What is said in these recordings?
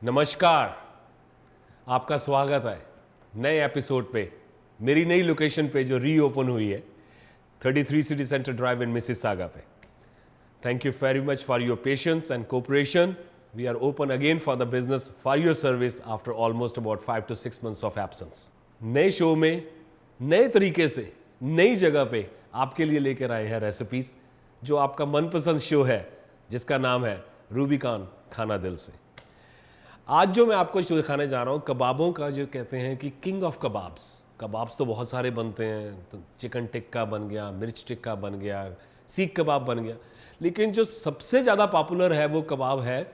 नमस्कार, आपका स्वागत है नए एपिसोड पे, मेरी नई लोकेशन पे जो रीओपन हुई है 33 city centre drive in Mississauga पे। Thank you very much for your patience and cooperation. We are open again for the business for your service after almost about 5 to 6 months of absence. नए show में नए तरीके से नई जगह पे आपके लिए लेकर आए हैं रेसिपीज, जो आपका मनपसंद शो है जिसका नाम है रूबिकॉन खाना दिल से। आज जो मैं आपको शो दिखाने जा रहा हूँ कबाबों का, जो कहते हैं कि किंग ऑफ कबाब्स तो बहुत सारे बनते हैं। तो चिकन टिक्का बन गया, मिर्च टिक्का बन गया, सीख कबाब बन गया, लेकिन जो सबसे ज़्यादा पॉपुलर है वो कबाब है।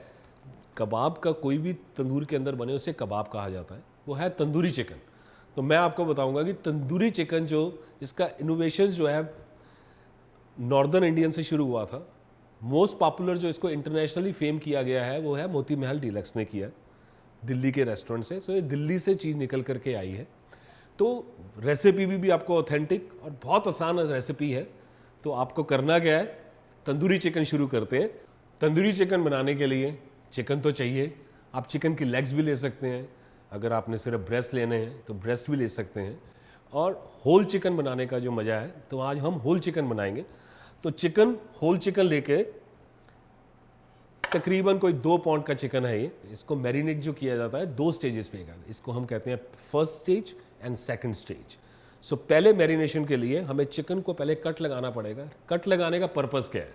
कबाब का कोई भी तंदूर के अंदर बने उसे कबाब कहा जाता है, वो है तंदूरी चिकन। तो मैं आपको बताऊंगा कि तंदूरी चिकन जिसका इनोवेशन जो है नॉर्दर्न इंडियन से शुरू हुआ था। मोस्ट पॉपुलर जो इसको इंटरनेशनली फेम किया गया है वो है मोती महल डीलक्स ने किया दिल्ली के रेस्टोरेंट से। तो ये दिल्ली से चीज़ निकल करके आई है। तो रेसिपी भी आपको ऑथेंटिक और बहुत आसान रेसिपी है। तो आपको करना क्या है, तंदूरी चिकन शुरू करते हैं। तंदूरी चिकन बनाने के लिए चिकन तो चाहिए। आप चिकन की लेग्स भी ले सकते हैं, अगर आपने सिर्फ ब्रेस्ट लेने हैं तो ब्रेस्ट भी ले सकते हैं। और होल चिकन बनाने का जो मज़ा है, तो आज हम होल चिकन बनाएंगे। तो चिकन, होल चिकन लेके तकरीबन कोई 2 पाउंड का चिकन है ये। इसको मैरिनेट जो किया जाता है 2 स्टेजेस पे, इसको हम कहते हैं first stage and second stage. So पहले मैरिनेशन के लिए हमें चिकन को पहले कट लगाना पड़ेगा। कट लगाने का पर्पस क्या है?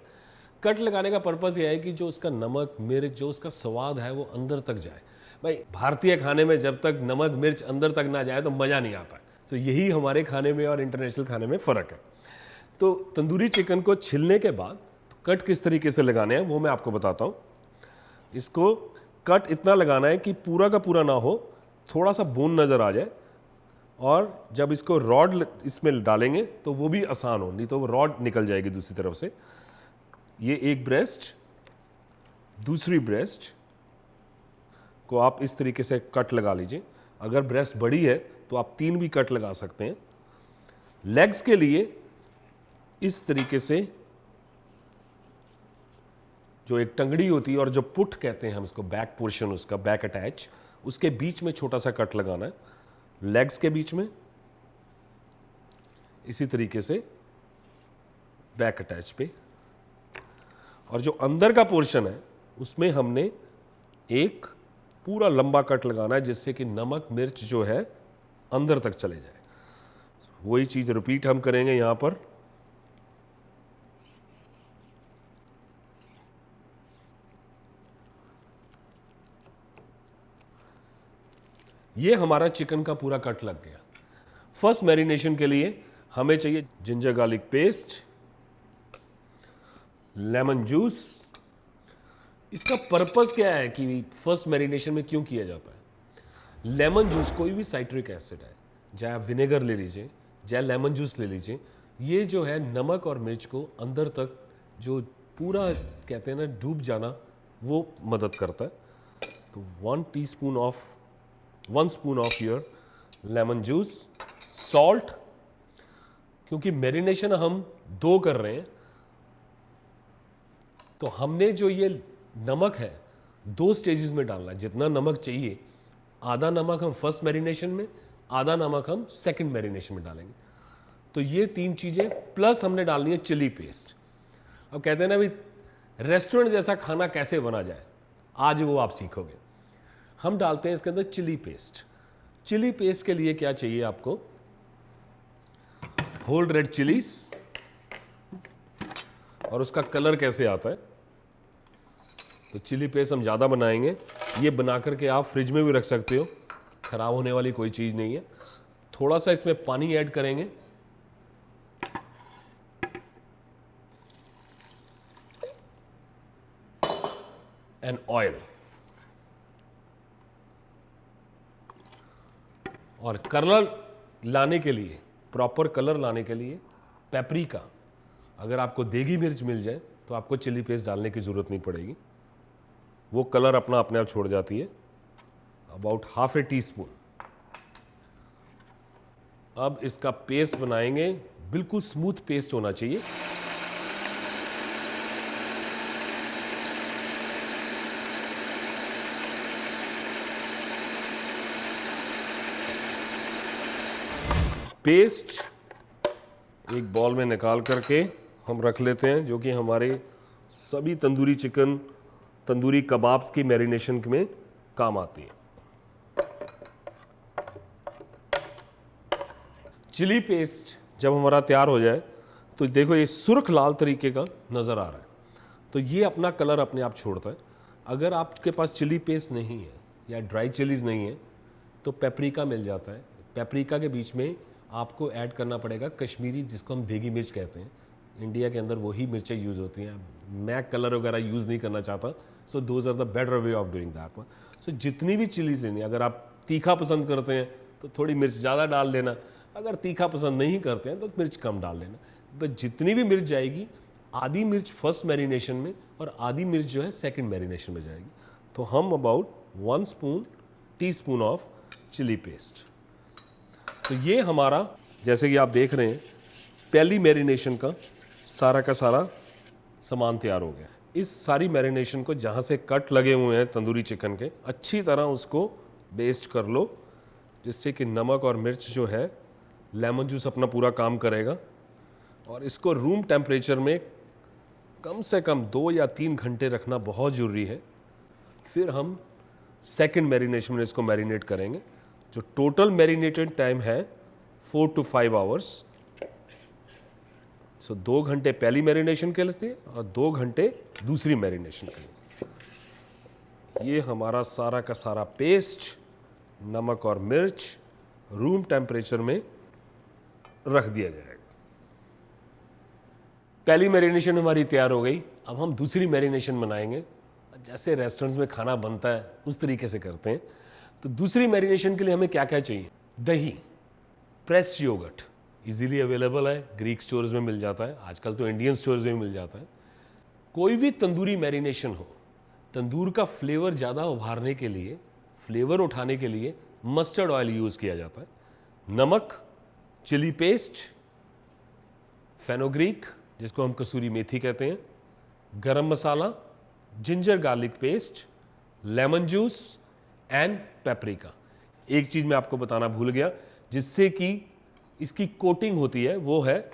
कट लगाने का पर्पस यह है कि जो उसका नमक मिर्च, जो उसका स्वाद है वो अंदर तक जाए। भाई, भारतीय खाने में जब तक नमक मिर्च अंदर तक ना जाए तो मज़ा नहीं आता है। तो यही हमारे खाने में और इंटरनेशनल खाने में फ़र्क है। तो तंदूरी चिकन को छिलने के बाद कट किस तरीके से लगाने हैं वो मैं आपको बताता हूँ। इसको कट इतना लगाना है कि पूरा का पूरा ना हो, थोड़ा सा बोन नज़र आ जाए। और जब इसको रॉड इसमें डालेंगे तो वो भी आसान हो, नहीं तो वो रॉड निकल जाएगी दूसरी तरफ से। ये एक ब्रेस्ट, दूसरी ब्रेस्ट को आप इस तरीके से कट लगा लीजिए। अगर ब्रेस्ट बड़ी है तो आप 3 भी कट लगा सकते हैं। लेग्स के लिए इस तरीके से जो एक टंगड़ी होती है और जो पुट कहते हैं हम इसको, बैक पोर्शन उसका, बैक अटैच, उसके बीच में छोटा सा कट लगाना है। लेग्स के बीच में इसी तरीके से बैक अटैच पे। और जो अंदर का पोर्शन है उसमें हमने एक पूरा लंबा कट लगाना है, जिससे कि नमक मिर्च जो है अंदर तक चले जाए। वही चीज़ रिपीट हम करेंगे यहाँ पर। ये हमारा चिकन का पूरा कट लग गया। फर्स्ट मैरिनेशन के लिए हमें चाहिए ginger garlic paste, lemon juice. इसका पर्पस क्या है कि फर्स्ट मैरिनेशन में क्यों किया जाता है? लेमन जूस कोई भी साइट्रिक एसिड है, चाहे आप विनेगर ले लीजिए, चाहे लेमन जूस ले लीजिए, ये जो है नमक और मिर्च को अंदर तक जो पूरा कहते हैं ना डूब जाना, वो मदद करता है। तो 1 spoon of your lemon juice, salt, क्योंकि मैरिनेशन हम 2 कर रहे हैं तो हमने जो ये नमक है 2 स्टेजेस में डालना है। जितना नमक चाहिए, आधा नमक हम फर्स्ट मैरिनेशन में, आधा नमक हम सेकंड मैरिनेशन में डालेंगे। तो ये 3 चीज़ें प्लस हमने डालनी है चिली पेस्ट। अब कहते हैं ना भाई, रेस्टोरेंट जैसा खाना कैसे बना जाए, आज वो आप सीखोगे। हम डालते हैं इसके अंदर चिली पेस्ट। चिली पेस्ट के लिए क्या चाहिए आपको? Whole red chillies. और उसका कलर कैसे आता है? तो चिली पेस्ट हम ज़्यादा बनाएंगे। ये बना करके आप फ्रिज में भी रख सकते हो, खराब होने वाली कोई चीज़ नहीं है। थोड़ा सा इसमें पानी ऐड करेंगे, एंड ऑयल। और कलर लाने के लिए, प्रॉपर कलर लाने के लिए पेपरिका। अगर आपको देगी मिर्च मिल जाए तो आपको चिली पेस्ट डालने की ज़रूरत नहीं पड़ेगी, वो कलर अपने आप छोड़ जाती है। About ½ teaspoon. अब इसका पेस्ट बनाएंगे, बिल्कुल स्मूथ पेस्ट होना चाहिए। पेस्ट एक बॉल में निकाल करके हम रख लेते हैं, जो कि हमारे सभी तंदूरी चिकन, तंदूरी कबाब्स की मैरिनेशन में काम आती है। चिली पेस्ट जब हमारा तैयार हो जाए तो देखो ये सुर्ख लाल तरीके का नज़र आ रहा है, तो ये अपना कलर अपने आप छोड़ता है। अगर आपके पास चिली पेस्ट नहीं है या ड्राई चिलीज़ नहीं है तो पेपरिका मिल जाता है। पेपरिका के बीच में आपको ऐड करना पड़ेगा कश्मीरी, जिसको हम देगी मिर्च कहते हैं। इंडिया के अंदर वही मिर्चें यूज़ होती हैं, मैं कलर वगैरह यूज़ नहीं करना चाहता। So those are the better way of doing that one. So जितनी भी चिलीज़ लेनी, अगर आप तीखा पसंद करते हैं तो थोड़ी मिर्च ज़्यादा डाल लेना, अगर तीखा पसंद नहीं करते हैं तो मिर्च कम डाल लेना। बट जितनी भी मिर्च जाएगी, आधी मिर्च फर्स्ट मैरिनेशन में और आधी मिर्च जो है सेकंड मैरिनेशन में जाएगी। तो हम about 1 teaspoon of chilli paste. तो ये हमारा, जैसे कि आप देख रहे हैं, पहली मैरिनेशन का सारा सामान तैयार हो गया। इस सारी मैरिनेशन को जहाँ से कट लगे हुए हैं तंदूरी चिकन के, अच्छी तरह उसको बेस्ट कर लो, जिससे कि नमक और मिर्च जो है, लेमन जूस अपना पूरा काम करेगा। और इसको रूम टेम्परेचर में कम से कम 2 या 3 घंटे रखना बहुत ज़रूरी है। फिर हम सेकंड मैरिनेशन में इसको मैरिनेट करेंगे, जो टोटल मैरिनेटेड टाइम है 4 to 5 आवर्स। सो 2 घंटे पहली मैरिनेशन के लिए और 2 घंटे दूसरी मैरिनेशन के लिए। ये हमारा सारा का सारा पेस्ट नमक और मिर्च रूम टेम्परेचर में रख दिया जाएगा। पहली मैरिनेशन हमारी तैयार हो गई। अब हम दूसरी मैरिनेशन बनाएंगे, जैसे रेस्टोरेंट्स में खाना बनता है उस तरीके से करते हैं। तो दूसरी मैरिनेशन के लिए हमें क्या क्या चाहिए? दही, प्रेस्ड योगर्ट इजीली अवेलेबल है, ग्रीक स्टोर्स में मिल जाता है, आजकल तो इंडियन स्टोर्स में मिल जाता है। कोई भी तंदूरी मैरिनेशन हो, तंदूर का फ्लेवर ज़्यादा उभारने के लिए, फ्लेवर उठाने के लिए मस्टर्ड ऑयल यूज़ किया जाता है। नमक, चिली पेस्ट, फेनोग्रीक जिसको हम कसूरी मेथी कहते हैं, garam masala, ginger garlic paste, lemon juice and paprika. एक चीज़ मैं आपको बताना भूल गया, जिससे कि इसकी कोटिंग होती है, वो है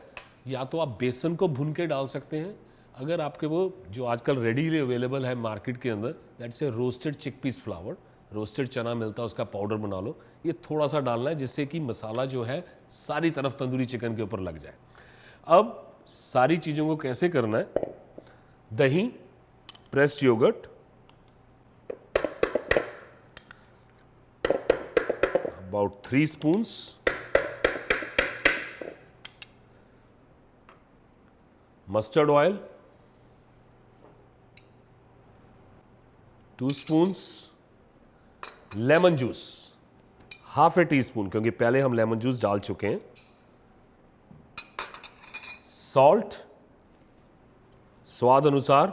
या तो आप बेसन को भून के डाल सकते हैं, अगर आपके वो जो आजकल रेडीली अवेलेबल है मार्केट के अंदर, that's a roasted chickpeas flower, roasted चना मिलता है, उसका पाउडर बना लो। ये थोड़ा सा डालना है, जिससे कि मसाला जो है सारी तरफ तंदूरी चिकन के ऊपर लग जाए। अब सारी चीज़ों को कैसे करना है? दही, pressed yoghurt, about 3 spoons, mustard oil 2 spoons, lemon juice ½ teaspoon, क्योंकि पहले हम लेमन जूस डाल चुके हैं, सॉल्ट स्वाद अनुसार,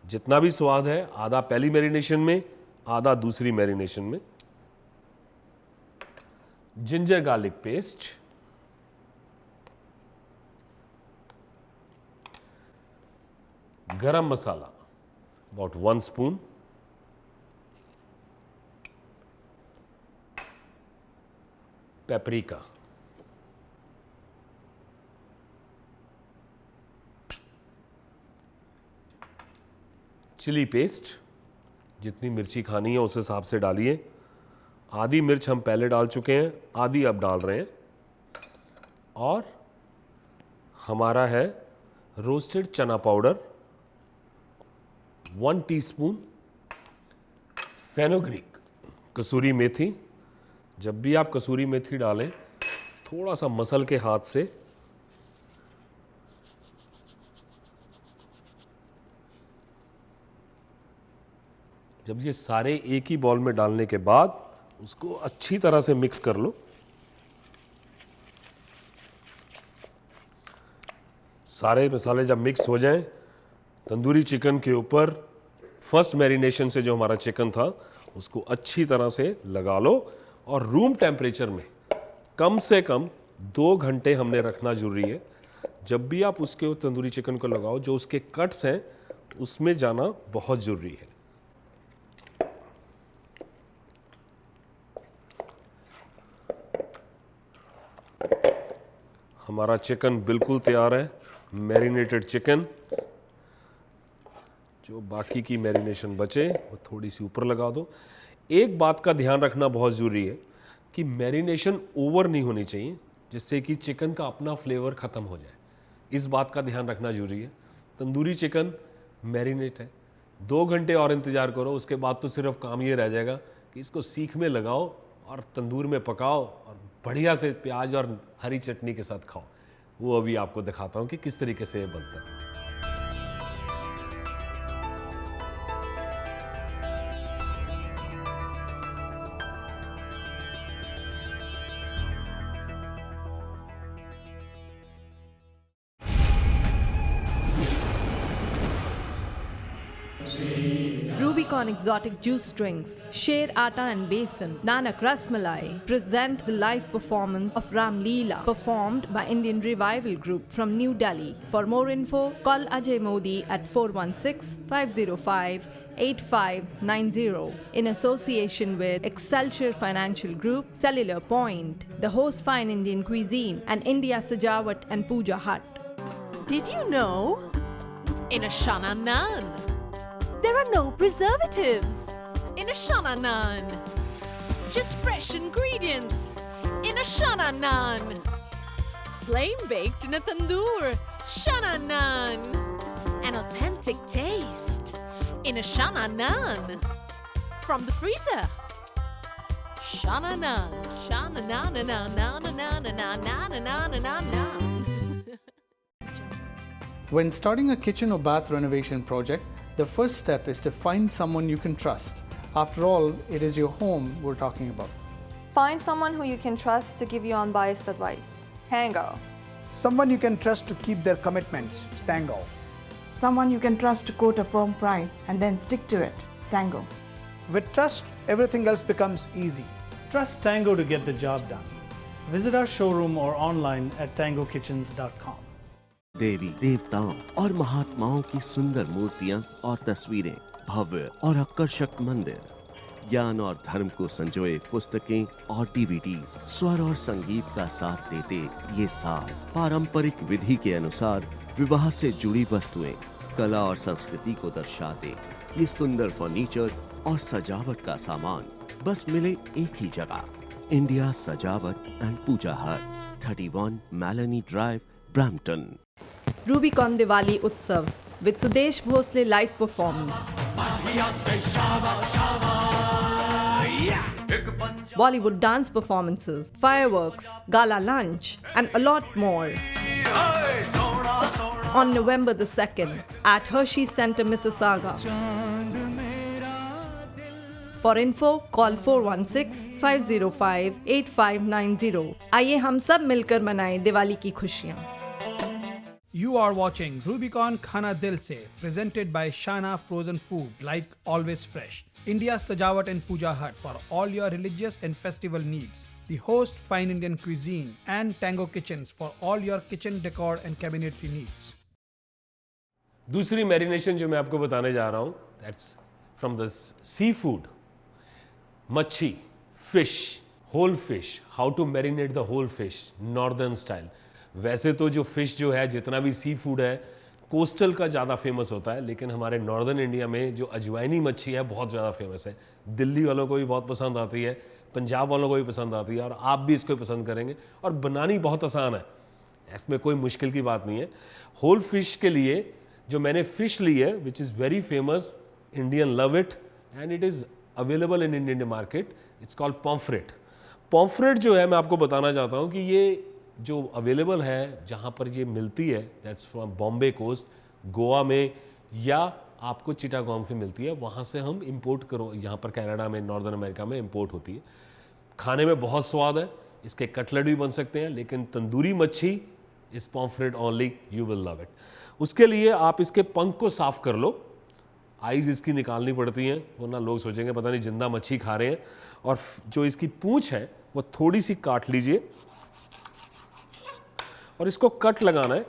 जितना भी स्वाद है, आधा पहली मैरिनेशन में, आधा दूसरी मैरिनेशन में, ginger garlic paste, garam masala about 1 spoon, paprika, chilli paste, जितनी मिर्ची खानी है उस हिसाब से डालिए। आधी मिर्च हम पहले डाल चुके हैं, आधी अब डाल रहे हैं। और हमारा है roasted chana powder 1 teaspoon, fenugreek कसूरी मेथी। जब भी आप कसूरी मेथी डालें, थोड़ा सा मसल के हाथ से जब ये सारे एक ही बॉल में डालने के बाद उसको अच्छी तरह से मिक्स कर लो। सारे मसाले जब मिक्स हो जाएं, तंदूरी चिकन के ऊपर फर्स्ट मैरिनेशन से जो हमारा चिकन था उसको अच्छी तरह से लगा लो और रूम टेम्परेचर में कम से कम 2 घंटे हमने रखना जरूरी है। जब भी आप उसके तंदूरी चिकन को लगाओ, जो उसके कट्स हैं उसमें जाना बहुत ज़रूरी है। हमारा चिकन बिल्कुल तैयार है, मैरिनेटेड चिकन। जो बाकी की मैरिनेशन बचे वो थोड़ी सी ऊपर लगा दो। एक बात का ध्यान रखना बहुत ज़रूरी है कि मैरिनेशन ओवर नहीं होनी चाहिए, जिससे कि चिकन का अपना फ्लेवर ख़त्म हो जाए। इस बात का ध्यान रखना ज़रूरी है। तंदूरी चिकन मैरिनेट है, 2 घंटे और इंतज़ार करो, उसके बाद तो सिर्फ काम ये रह जाएगा कि इसको सीख में लगाओ और तंदूर में पकाओ और बढ़िया से प्याज और हरी चटनी के साथ खाओ। वो अभी आपको दिखाता हूँ कि किस तरीके से ये बनता है। Rubicon Exotic Juice Drinks, Sher Atta and Besan, Nanak Rasmalai present the live performance of Ram Leela performed by Indian Revival Group from New Delhi. For more info, call Ajay Modi at 416-505-8590 in association with Excelsior Financial Group, Cellular Point, the host Fine Indian Cuisine and India Sajawat and Puja Hut. Did you know? In a Shana Naan, there are no preservatives. In a Shana Naan, just fresh ingredients. In a Shana Naan, flame baked in a tandoor. Shana Naan, an authentic taste. In a Shana Naan, from the freezer. Shana Naan, Shana Naan, na na na na na na na na na na na na. When starting a kitchen or bath renovation project, the first step is to find someone you can trust. After all, it is your home we're talking about. Find someone who you can trust to give you unbiased advice. Tango. Someone you can trust to keep their commitments. Tango. Someone you can trust to quote a firm price and then stick to it. Tango. With trust, everything else becomes easy. Trust Tango to get the job done. Visit our showroom or online at tangokitchens.com. देवी देवताओं और महात्माओं की सुंदर मूर्तियां और तस्वीरें, भव्य और आकर्षक मंदिर, ज्ञान और धर्म को संजोए पुस्तकें और डीवीडीज, स्वर और संगीत का साथ देते ये साज, पारंपरिक विधि के अनुसार विवाह से जुड़ी वस्तुएं, कला और संस्कृति को दर्शाते ये सुंदर फर्नीचर और सजावट का सामान बस मिले एक ही जगह, इंडिया सजावट एंड पूजा हट, 31 Melanie Drive, Brampton. Rubicon Diwali Utsav with Sudesh Bhosle live performance. Bollywood dance performances, fireworks, gala lunch, and a lot more. On November the 2nd at Hershey Center, Mississauga. For info, call 416-505-8590. आइए हम सब मिलकर मनाएं दिवाली की खुशियाँ. You are watching Rubicon Khana Dil Se, presented by Shana Frozen Food, like always fresh. India's Sajawat and Puja Hut for all your religious and festival needs. The host Fine Indian Cuisine and Tango Kitchens for all your kitchen decor and cabinetry needs. दूसरी marination जो मैं आपको बताने जा रहा हूँ, that's from the seafood. मच्छी, fish, whole fish, how to marinate the whole fish, northern style. वैसे तो जो फिश जो है, जितना भी सी फूड है, कोस्टल का ज़्यादा फेमस होता है, लेकिन हमारे नॉर्दर्न इंडिया में जो अजवाइनी मच्छी है बहुत ज़्यादा फेमस है. दिल्ली वालों को भी बहुत पसंद आती है, पंजाब वालों को भी पसंद आती है, और आप भी इसको पसंद करेंगे. और बनानी बहुत आसान है, इसमें कोई मुश्किल की बात नहीं है. होल फिश के लिए जो मैंने फ़िश ली है, which is very famous, Indian love it and it is available in Indian market. It's called pomfret. Pomfret जो है, मैं आपको बताना चाहता हूँ कि ये जो अवेलेबल है, जहाँ पर ये मिलती है, that's from Bombay coast, Goa में, या आपको चिटागोंग में मिलती है. वहाँ से हम इंपोर्ट करो, यहाँ पर कनाडा में, नॉर्दर्न अमेरिका में इंपोर्ट होती है. खाने में बहुत स्वाद है, इसके कटलेट भी बन सकते हैं, लेकिन तंदूरी मच्छी इस pomfret only, you will love it. उसके लिए आप इसके पंख को साफ कर लो. आइज़ इसकी निकालनी पड़ती हैं, वरना लोग सोचेंगे पता नहीं जिंदा मच्छी खा रहे हैं. और जो इसकी पूंछ है वो थोड़ी सी काट लीजिए और इसको कट लगाना है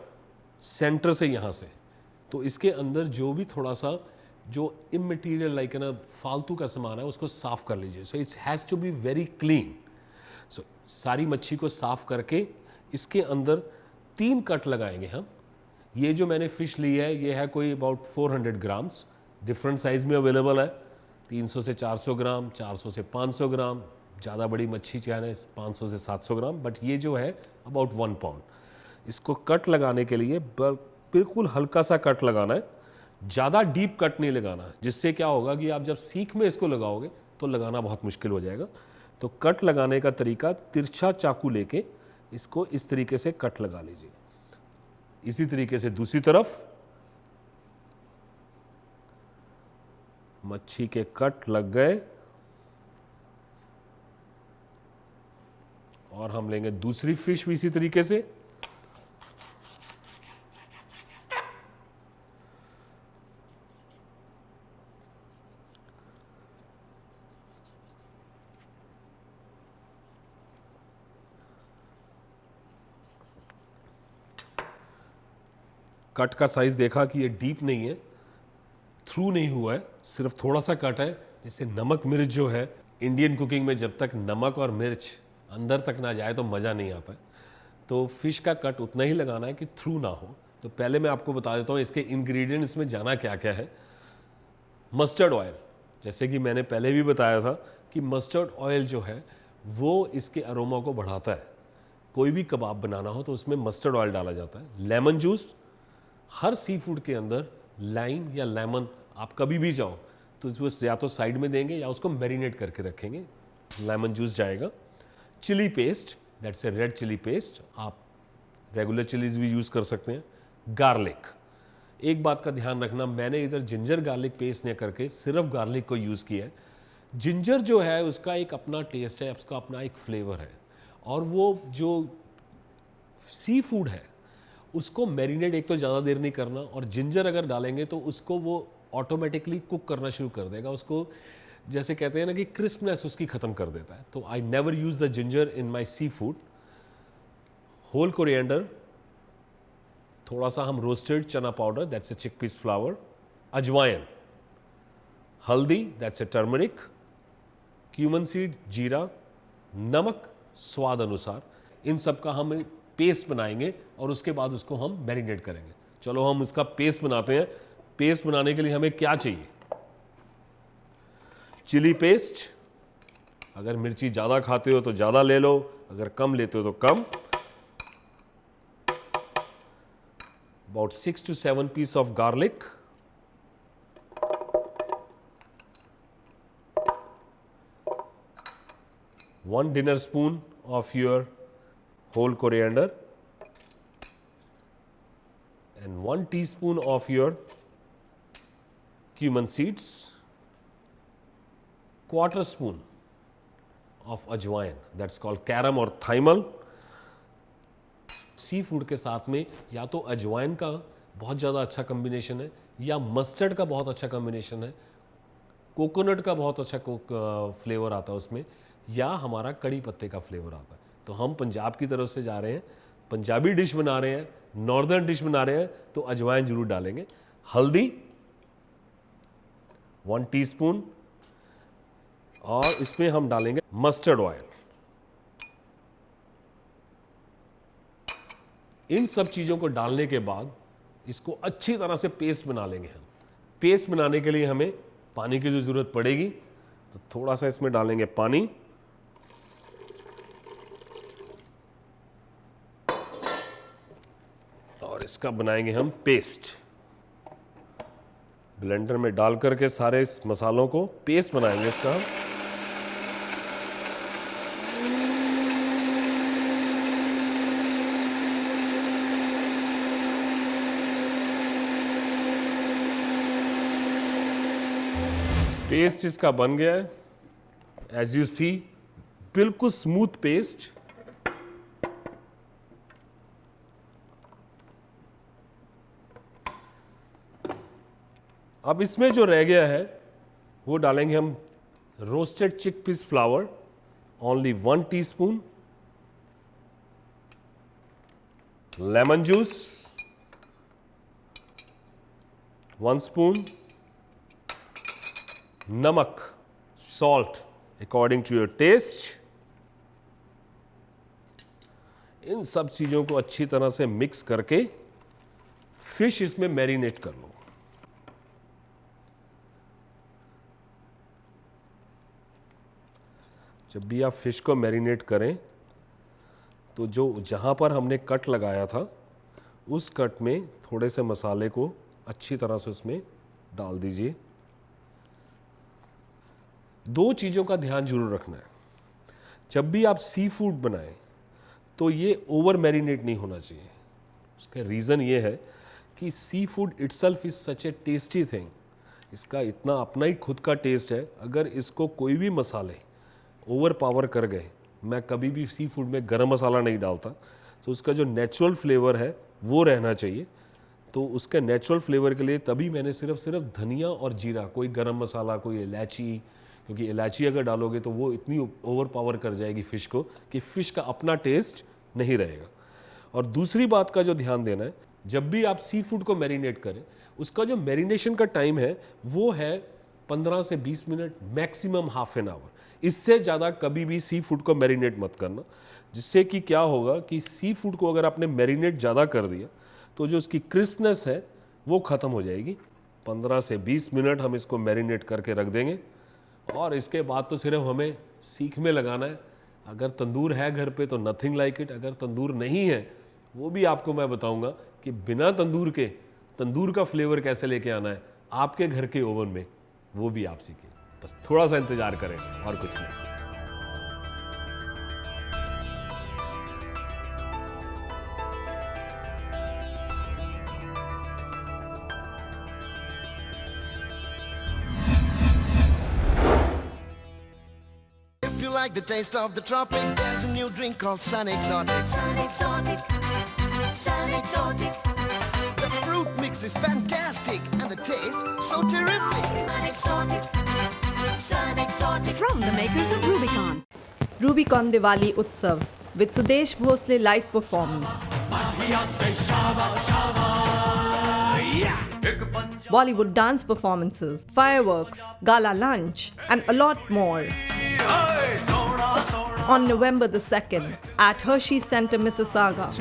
सेंटर से, यहाँ से. तो इसके अंदर जो भी थोड़ा सा जो इमटेरियल लाइक ना फालतू का सामान है उसको साफ कर लीजिए. So it's has to be very clean. So सारी मच्छी को साफ करके इसके अंदर 3 कट लगाएंगे हम। ये जो मैंने फ़िश ली है ये है कोई अबाउट 400 ग्राम्स, डिफरेंट साइज़ में अवेलेबल है, 300 से 400 ग्राम, 400 से 500 ग्राम, ज़्यादा बड़ी मच्छी चाहे 500 से 700 ग्राम, बट ये जो है अबाउट 1 पाउंड। इसको कट लगाने के लिए बिल्कुल हल्का सा कट लगाना है, ज़्यादा डीप कट नहीं लगाना, जिससे क्या होगा कि आप जब सीख में इसको लगाओगे तो लगाना बहुत मुश्किल हो जाएगा। तो कट लगाने का तरीका, तिरछा चाकू लेके इसको इस तरीके से कट लगा लीजिए। इसी तरीके से दूसरी तरफ मच्छी के कट लग गए और हम लेंगे दूसरी फिश भी इसी तरीके से। कट का साइज देखा कि ये डीप नहीं है, थ्रू नहीं हुआ है, सिर्फ थोड़ा सा कट है, जिससे नमक मिर्च जो है, इंडियन कुकिंग में जब तक नमक और मिर्च अंदर तक ना जाए तो मज़ा नहीं आता है। तो फिश का कट उतना ही लगाना है कि थ्रू ना हो। तो पहले मैं आपको बता देता हूँ इसके इंग्रेडिएंट्स में जाना क्या क्या है। मस्टर्ड ऑयल, जैसे कि मैंने पहले भी बताया था कि मस्टर्ड ऑयल जो है वो इसके अरोमा को बढ़ाता है। कोई भी कबाब बनाना हो तो उसमें मस्टर्ड ऑयल डाला जाता है। लेमन जूस, हर सी फूड के अंदर लाइम या लेमन आप कभी भी जाओ तो उसको या तो साइड में देंगे या उसको मैरिनेट करके रखेंगे, लेमन जूस जाएगा। Chilli paste, that's a red chilli paste, आप रेगुलर चिलीज भी यूज़ कर सकते हैं। गार्लिक, एक बात का ध्यान रखना, मैंने इधर जिंजर गार्लिक पेस्ट नहीं करके सिर्फ गार्लिक को यूज़ किया है। जिंजर जो है उसका एक अपना टेस्ट है, उसका अपना एक फ्लेवर है, और वो जो सी फूड है उसको मैरिनेट एक तो ज़्यादा देर नहीं करना, और जिंजर अगर डालेंगे तो उसको वो ऑटोमेटिकली कुक करना शुरू कर देगा, उसको जैसे कहते हैं ना कि क्रिस्पनेस उसकी ख़त्म कर देता है। तो I never use the ginger in my seafood. Whole coriander, थोड़ा सा हम roasted chana powder, that's a chickpeas flour, अजवाइन, हल्दी, that's a turmeric, cumin seed, जीरा, नमक स्वाद अनुसार, इन सब का हम पेस्ट बनाएंगे और उसके बाद उसको हम मैरिनेट करेंगे। चलो हम इसका पेस्ट बनाते हैं। पेस्ट बनाने के लिए हमें क्या चाहिए? चिली पेस्ट, अगर मिर्ची ज़्यादा खाते हो तो ज़्यादा ले लो, अगर कम लेते हो तो कम। About 6 to 7 piece of garlic, one dinner spoon of your whole coriander and 1 teaspoon of your cumin seeds, quarter spoon of ajwain, that's called caram or thymal। Seafood के साथ में या तो अजवाइन का बहुत ज़्यादा अच्छा कॉम्बिनेशन है, या मस्टर्ड का बहुत अच्छा कॉम्बिनेशन है, कोकोनट का बहुत अच्छा फ्लेवर आता है उसमें, या हमारा कड़ी पत्ते का फ्लेवर आता है। तो हम पंजाब की तरफ से जा रहे हैं, पंजाबी डिश बना रहे हैं, नॉर्दर्न डिश बना रहे हैं, तो अजवाइन जरूर डालेंगे। हल्दी 1 टीस्पून, और इसमें हम डालेंगे मस्टर्ड ऑयल। इन सब चीज़ों को डालने के बाद इसको अच्छी तरह से पेस्ट बना लेंगे हम। पेस्ट बनाने के लिए हमें पानी की जो ज़रूरत पड़ेगी, तो थोड़ा सा इसमें डालेंगे पानी, और इसका बनाएंगे हम पेस्ट। ब्लेंडर में डाल करके सारे इस मसालों को पेस्ट बनाएंगे इसका हम। पेस्ट इसका बन गया है, एज यू सी, बिल्कुल स्मूथ पेस्ट। अब इसमें जो रह गया है वो डालेंगे हम roasted chickpeas flour, only 1 teaspoon, lemon juice 1 spoon, नमक, salt according to your taste, इन सब चीज़ों को अच्छी तरह से मिक्स करके फिश इसमें मैरिनेट कर लो। जब भी आप फिश को मैरिनेट करें तो जो जहाँ पर हमने कट लगाया था उस कट में थोड़े से मसाले को अच्छी तरह से उसमें डाल दीजिए। दो चीज़ों का ध्यान जरूर रखना है, जब भी आप सी फूड बनाएं तो ये ओवर मैरिनेट नहीं होना चाहिए। उसका रीज़न ये है कि seafood itself is such a tasty thing, इसका इतना अपना ही खुद का टेस्ट है। अगर इसको कोई भी मसाले ओवर पावर कर गए, मैं कभी भी सी फूड में गरम मसाला नहीं डालता, तो उसका जो नेचुरल फ्लेवर है वो रहना चाहिए। तो उसके नेचुरल फ्लेवर के लिए तभी मैंने सिर्फ धनिया और जीरा, कोई गरम मसाला, कोई इलायची, क्योंकि इलायची अगर डालोगे तो वो इतनी ओवर पावर कर जाएगी फ़िश को कि फ़िश का अपना टेस्ट नहीं रहेगा। और दूसरी बात का जो ध्यान देना है, जब भी आप सी फूड को मैरिनेट करें, उसका जो मैरिनेशन का टाइम है वो है 15 से 20 minute, maximum half an hour. इससे ज़्यादा कभी भी सी फूड को मैरिनेट मत करना, जिससे कि क्या होगा कि सी फूड को अगर आपने मैरिनेट ज़्यादा कर दिया तो जो उसकी क्रिस्पनेस है वो ख़त्म हो जाएगी। 15 से 20 मिनट हम इसको मैरिनेट करके रख देंगे और इसके बाद तो सिर्फ हमें सीख में लगाना है। अगर तंदूर है घर पे तो नथिंग लाइक इट, अगर तंदूर नहीं है वो भी आपको मैं बताऊंगा कि बिना तंदूर के तंदूर का फ्लेवर कैसे लेके आना है आपके घर के ओवन में, वो भी आप सीखें। बस थोड़ा सा इंतजार करें और कुछ नहीं। If you like the taste of the tropic, there's a new drink called Sun Exotic. Sun Exotic, Sun Exotic. The fruit mix is fantastic and the taste so terrific. Sun Exotic, Sun Exotic. From the makers of Rubicon. Rubicon Diwali Utsav with Sudesh Bhosle live performance. Bollywood dance performances, fireworks, gala lunch, and a lot more. On November the 2nd at Hershey Center, Mississauga.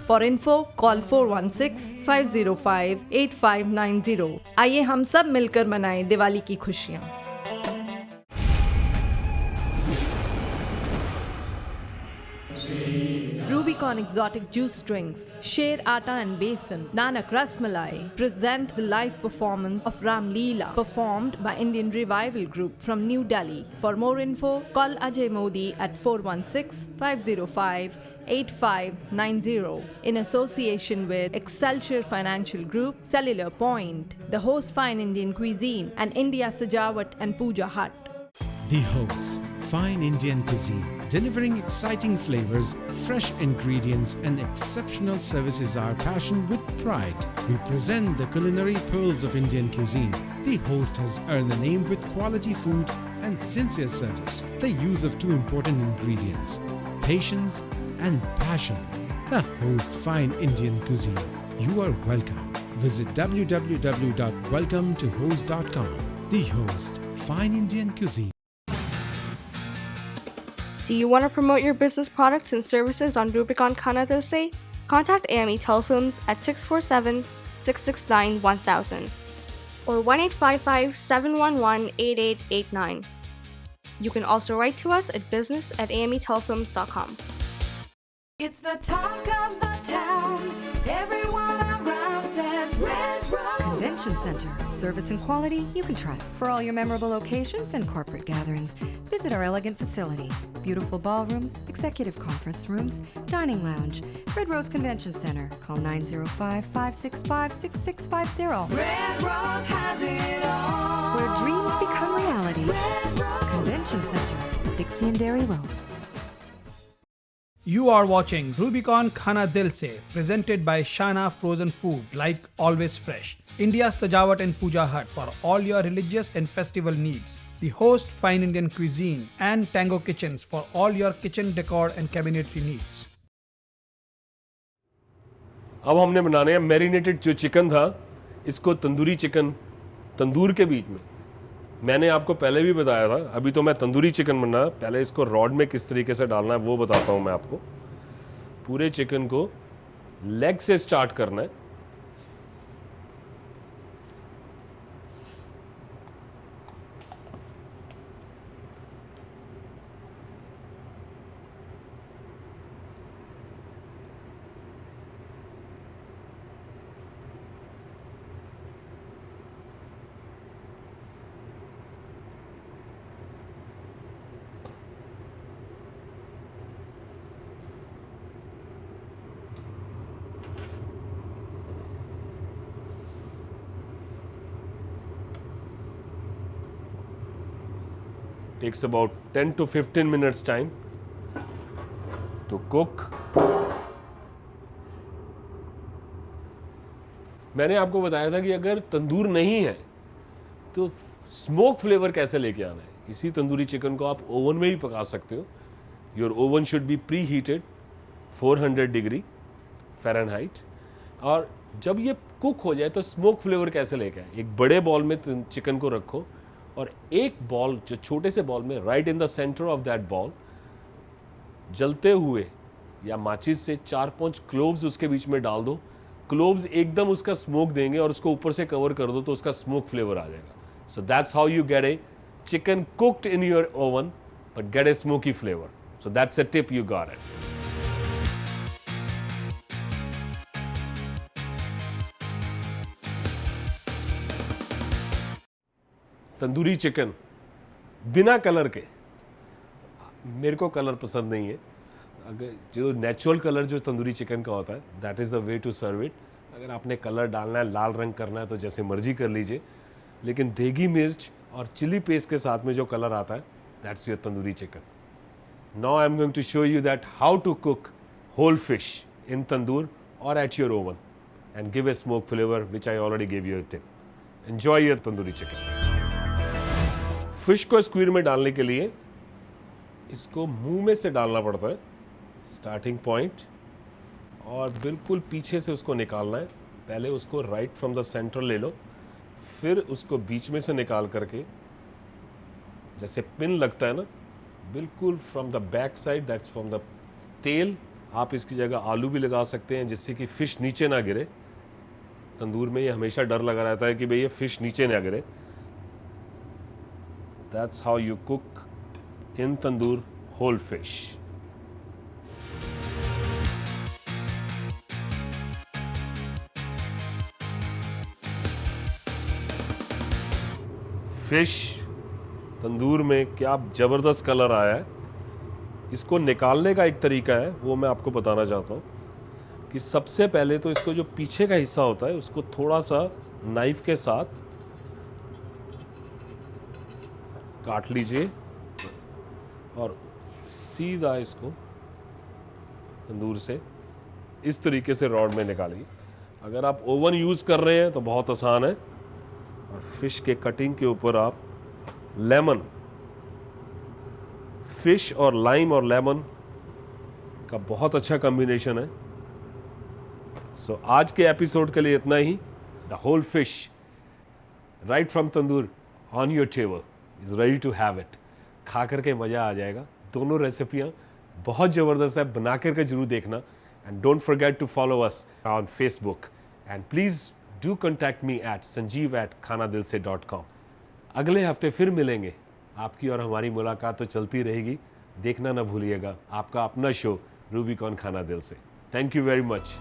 For info, call 416-505-8590. आइए हम सब मिलकर मनाएं दिवाली की खुशियाँ। Rubicon Exotic Juice Drinks, Sher Atta and Besan, Nanak Rasmalai present the live performance of Ram Leela performed by Indian Revival Group from New Delhi. For more info, call Ajay Modi at 416-505-8590 in association with Excelsior Financial Group, Cellular Point, The Host Fine Indian Cuisine and India Sajawat and Puja Hut. The Host, Fine Indian Cuisine, delivering exciting flavors, fresh ingredients and exceptional service is our passion with pride. We present the culinary pearls of Indian cuisine. The Host has earned a name with quality food and sincere service. The use of two important ingredients, patience and passion. The Host, Fine Indian Cuisine. You are welcome. Visit www.welcometohost.com. The Host, Fine Indian Cuisine. Do you want to promote your business products and services on Rubicon Khana Dil Se? Contact AME Telefilms at 647-669-1000 or 1-855-711-8889. You can also write to us at business@ametelefilms.com. It's the talk of the town. Everyone around says Red Rose. Convention Center. Service and quality you can trust. For all your memorable occasions and corporate gatherings, visit our elegant facility. Beautiful ballrooms, executive conference rooms, dining lounge. Red Rose Convention Center. Call 905-565-6650. Red Rose has it all. Where dreams become reality. Red Rose. Convention Center. Dixie and Dairy Road. You are watching Rubicon Khana Dil Se, presented by Shana Frozen Food, like always fresh. India's Sajawat and Puja Hut for all your religious and festival needs. The Host Fine Indian Cuisine and Tango Kitchens for all your kitchen decor and cabinetry needs. अब हमने बनाने हैं marinated जो chicken था, इसको tandoori chicken तंदूर के बीच में मैंने आपको पहले भी बताया था, अभी तो मैं तंदूरी चिकन बना, पहले इसको रॉड में किस तरीके से डालना है वो बताता हूँ मैं आपको। पूरे चिकन को लेग से स्टार्ट करना है। Takes about 10 to 15 minutes time to cook. मैंने आपको बताया था कि अगर तंदूर नहीं है तो स्मोक फ्लेवर कैसे लेके आना है। इसी तंदूरी चिकन को आप ओवन में भी पका सकते हो। Your oven should be pre heated 400 degree Fahrenheit. और जब ये कुक हो जाए तो स्मोक फ्लेवर कैसे लेके आए। एक बड़े बॉल में चिकन को रखो और एक बॉल जो छोटे से बॉल में right in the centre of that ball जलते हुए या माचिस से 4-5 क्लोव्स उसके बीच में डाल दो। क्लोव्स एकदम उसका स्मोक देंगे और उसको ऊपर से कवर कर दो तो उसका स्मोक फ्लेवर आ जाएगा। So that's how you get A chicken cooked in your oven but get A smoky flavour. So that's a tip you got it. Tandoori chicken बिना कलर के, मेरे को कलर पसंद नहीं है। अगर जो नेचुरल कलर जो तंदूरी चिकन का होता है that is the way to serve it. अगर आपने कलर डालना है, लाल रंग करना है तो जैसे मर्जी कर लीजिए, लेकिन देगी मिर्च और चिली पेस्ट के साथ में जो कलर आता है that's your tandoori chicken. Now I am going to show you that how to cook whole fish in tandoor और at your oven and give a smoke flavour which I already give you a tip. Enjoy your tandoori chicken. Fish को skewer में डालने के लिए इसको मुंह में से डालना पड़ता है, स्टार्टिंग पॉइंट, और बिल्कुल पीछे से उसको निकालना है। पहले उसको राइट फ्रॉम द सेंटर ले लो, फिर उसको बीच में से निकाल करके जैसे पिन लगता है ना, बिल्कुल from the back side that's from the tail. आप इसकी जगह आलू भी लगा सकते हैं जिससे कि फ़िश नीचे ना गिरे। तंदूर में ये हमेशा डर लगा रहता है कि भाई ये फ़िश नीचे ना गिरे। That's how you cook in tandoor whole fish. Fish tandoor में क्या ज़बरदस्त कलर आया है। इसको निकालने का एक तरीका है वो मैं आपको बताना चाहता हूँ कि सबसे पहले तो इसको जो पीछे का हिस्सा होता है उसको थोड़ा सा नाइफ के साथ काट लीजिए और सीधा इसको तंदूर से इस तरीके से रॉड में निकालिए। अगर आप ओवन यूज़ कर रहे हैं तो बहुत आसान है। और फिश के कटिंग के ऊपर आप लेमन, फिश और लाइम और लेमन का बहुत अच्छा कॉम्बिनेशन है। सो आज के एपिसोड के लिए इतना ही। The whole fish right from tandoor on your table is ready to have it. खा करके मज़ा आ जाएगा। दोनों रेसिपियाँ बहुत ज़बरदस्त है, बना करके जरूर देखना। And don't forget to follow us on Facebook and please do contact me at sanjeev@khanadilse.com। अगले हफ्ते फिर मिलेंगे। आपकी और हमारी मुलाकात तो चलती रहेगी। देखना ना भूलिएगा आपका अपना शो रूबिकॉन खाना दिल से। Thank you very much.